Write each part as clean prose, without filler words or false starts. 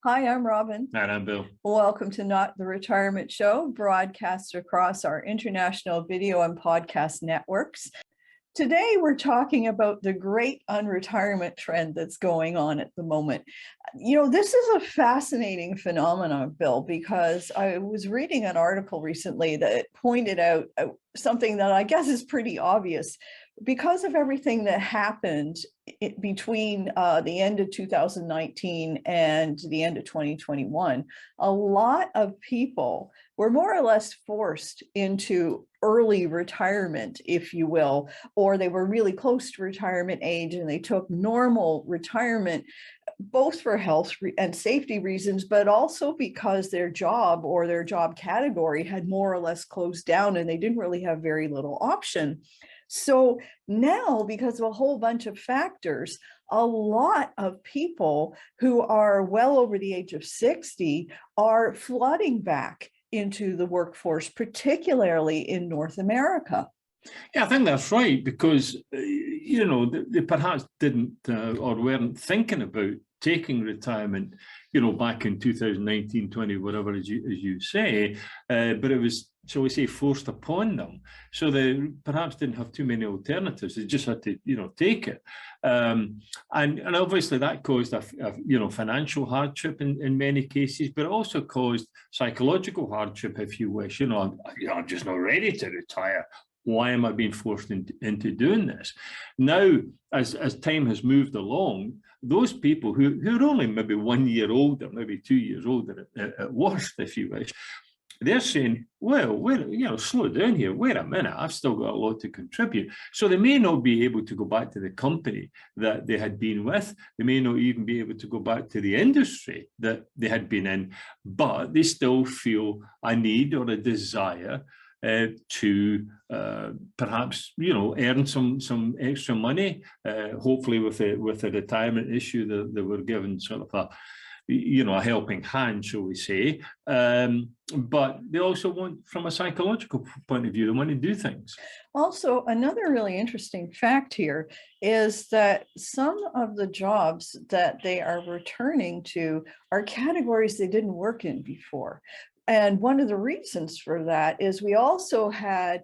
Hi, I'm Robin. And I'm Bill. Welcome to Not the Retirement Show, broadcast across our international video and podcast networks. Today, we're talking about the great unretirement trend that's going on at the moment. This is a fascinating phenomenon, Bill, because I was reading an article recently that pointed out something that I guess is pretty obvious. Because of everything that happened between the end of 2019 and the end of 2021, a lot of people were more or less forced into early retirement, if you will, or they were really close to retirement age and they took normal retirement, both for health and safety reasons, but also because their job or their job category had more or less closed down and they didn't really have very little option. So now, because of a whole bunch of factors, a lot of people who are well over the age of 60 are flooding back into the workforce, particularly in North America. Yeah, I think that's right, because, they perhaps didn't or weren't thinking about taking retirement, back in 2019, 20, whatever, as you say, but it was, shall we say, forced upon them. So they perhaps didn't have too many alternatives. They just had to, take it. And obviously that caused a financial hardship in many cases, but it also caused psychological hardship, if you wish. I'm just not ready to retire. Why am I being forced into doing this? Now, as time has moved along, those people who are only maybe 1 year older, maybe 2 years older at worst, if you wish, they're saying, well, slow down here. Wait a minute, I've still got a lot to contribute. So they may not be able to go back to the company that they had been with. They may not even be able to go back to the industry that they had been in, but they still feel a need or a desire to perhaps earn some extra money, hopefully with a retirement issue that they were given sort of a helping hand, shall we say. But they also want, from a psychological point of view, they want to do things. Also, another really interesting fact here is that some of the jobs that they are returning to are categories they didn't work in before. And one of the reasons for that is we also had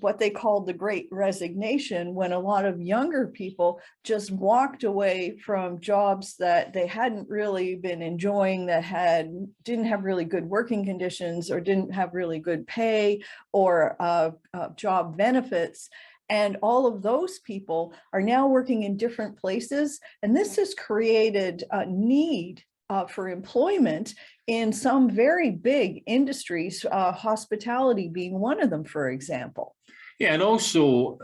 what they called the Great Resignation, when a lot of younger people just walked away from jobs that they hadn't really been enjoying, that didn't have really good working conditions or didn't have really good pay or job benefits. And all of those people are now working in different places. And this has created a need for employment in some very big industries, hospitality being one of them, for example. Yeah, and also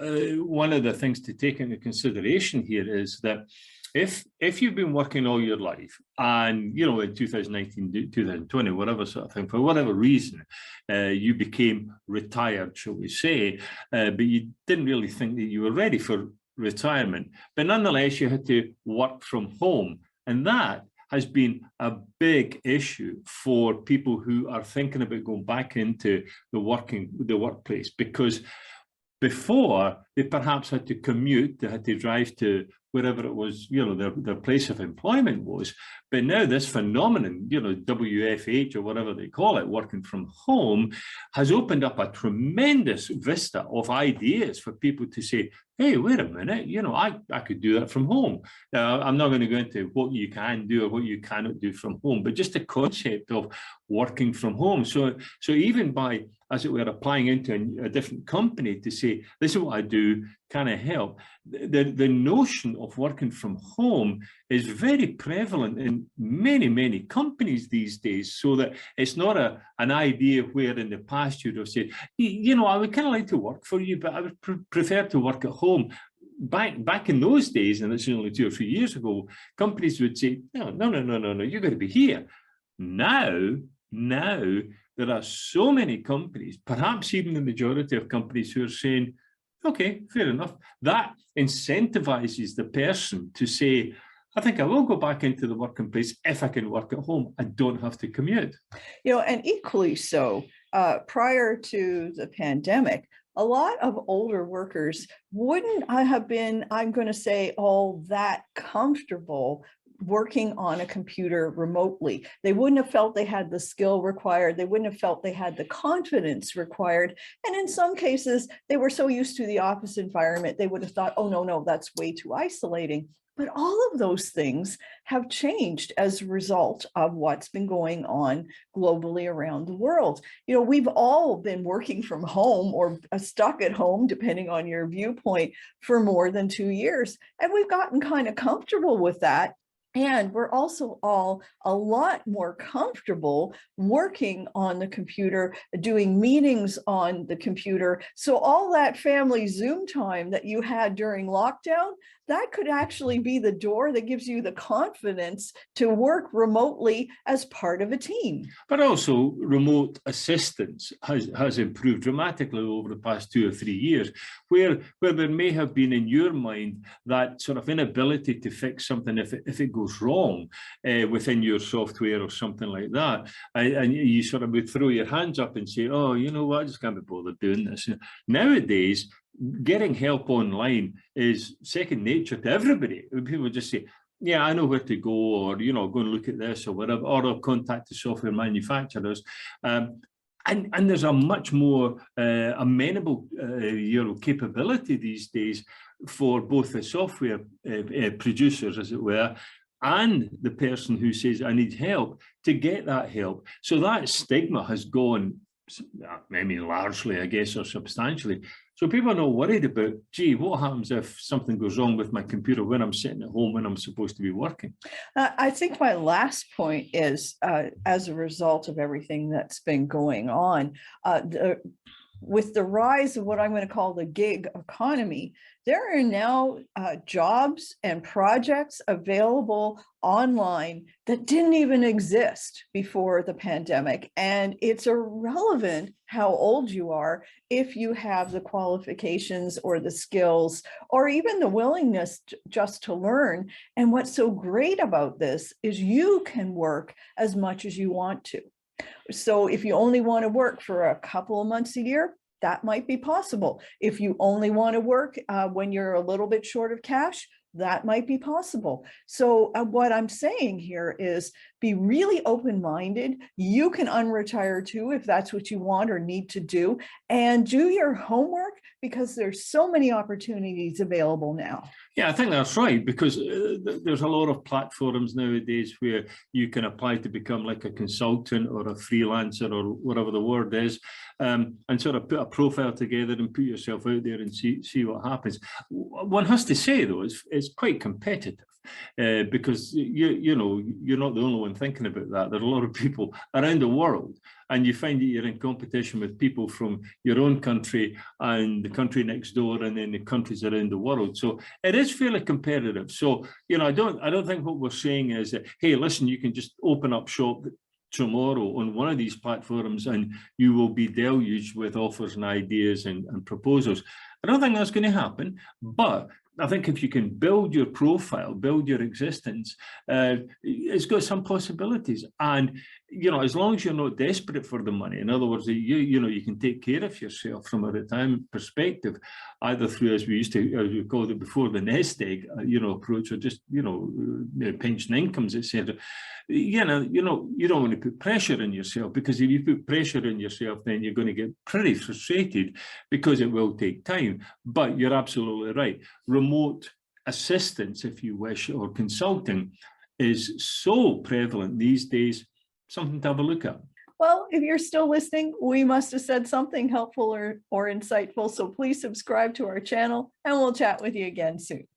one of the things to take into consideration here is that if you've been working all your life and, in 2019, 2020, whatever sort of thing, for whatever reason, you became retired, shall we say, but you didn't really think that you were ready for retirement, but nonetheless, you had to work from home. And that has been a big issue for people who are thinking about going back into the workplace, because before they perhaps had to commute, they had to drive to wherever it was, their place of employment was. But now this phenomenon, WFH or whatever they call it, working from home, has opened up a tremendous vista of ideas for people to say, hey, wait a minute, I could do that from home. Now, I'm not going to go into what you can do or what you cannot do from home, but just the concept of working from home. So even by, as it were, applying into a different company to say, this is what I do, can I help? The notion of working from home is very prevalent in many, many companies these days, so that it's not an idea where in the past you'd have said, I would kind of like to work for you, but I would prefer to work at home. Back in those days, and it's only 2 or 3 years ago, companies would say, no, you've got to be here. Now, there are so many companies, perhaps even the majority of companies, who are saying, okay, fair enough. That incentivizes the person to say, I think I will go back into the working place if I can work at home. I don't have to commute. And equally so, prior to the pandemic, a lot of older workers wouldn't have been, I'm going to say, all that comfortable working on a computer remotely. They wouldn't have felt they had the skill required. They wouldn't have felt they had the confidence required. And in some cases, they were so used to the office environment, they would have thought, oh, no, that's way too isolating. But all of those things have changed as a result of what's been going on globally around the world. We've all been working from home or stuck at home, depending on your viewpoint, for more than 2 years. And we've gotten kind of comfortable with that. And we're also all a lot more comfortable working on the computer, doing meetings on the computer. So all that family Zoom time that you had during lockdown, that could actually be the door that gives you the confidence to work remotely as part of a team. But also remote assistance has improved dramatically over the past 2 or 3 years, where there may have been in your mind that sort of inability to fix something if it goes wrong within your software or something like that. And you sort of would throw your hands up and say, oh, you know what, I just can't be bothered doing this. Nowadays, getting help online is second nature to everybody. People just say, yeah, I know where to go, or, go and look at this or whatever, or I'll contact the software manufacturers. And there's a much more amenable, capability these days for both the software producers, as it were, and the person who says, I need help, to get that help. So that stigma has gone, I mean, largely, I guess, or substantially. So people are not worried about, gee, what happens if something goes wrong with my computer when I'm sitting at home when I'm supposed to be working? I think my last point is, as a result of everything that's been going on, with the rise of what I'm going to call the gig economy, there are now jobs and projects available online that didn't even exist before the pandemic. And it's irrelevant how old you are if you have the qualifications or the skills or even the willingness just to learn. And what's so great about this is you can work as much as you want to. So if you only want to work for a couple of months a year, that might be possible. If you only want to work when you're a little bit short of cash, that might be possible. So what I'm saying here is be really open-minded. You can unretire too, if that's what you want or need to do, and do your homework, because there's so many opportunities available now. Yeah, I think that's right, because there's a lot of platforms nowadays where you can apply to become like a consultant or a freelancer or whatever the word is, and sort of put a profile together and put yourself out there and see what happens. One has to say, though, it's quite competitive. Because you're not the only one thinking about that. There are a lot of people around the world, and you find that you're in competition with people from your own country and the country next door, and then the countries around the world. So it is fairly competitive. So I don't think what we're saying is that, hey, listen, you can just open up shop tomorrow on one of these platforms and you will be deluged with offers and ideas and proposals. I don't think that's going to happen, but I think if you can build your profile, build your existence, it's got some possibilities. And, as long as you're not desperate for the money, in other words, you can take care of yourself from a retirement perspective, either through, as we called it before, the nest egg, approach, or just, pension incomes, etc. You don't want to put pressure on yourself, because if you put pressure on yourself, then you're going to get pretty frustrated, because it will take time. But you're absolutely right. Remote assistance, if you wish, or consulting is so prevalent these days, something to have a look at. Well, if you're still listening, we must have said something helpful or insightful. So please subscribe to our channel, and we'll chat with you again soon.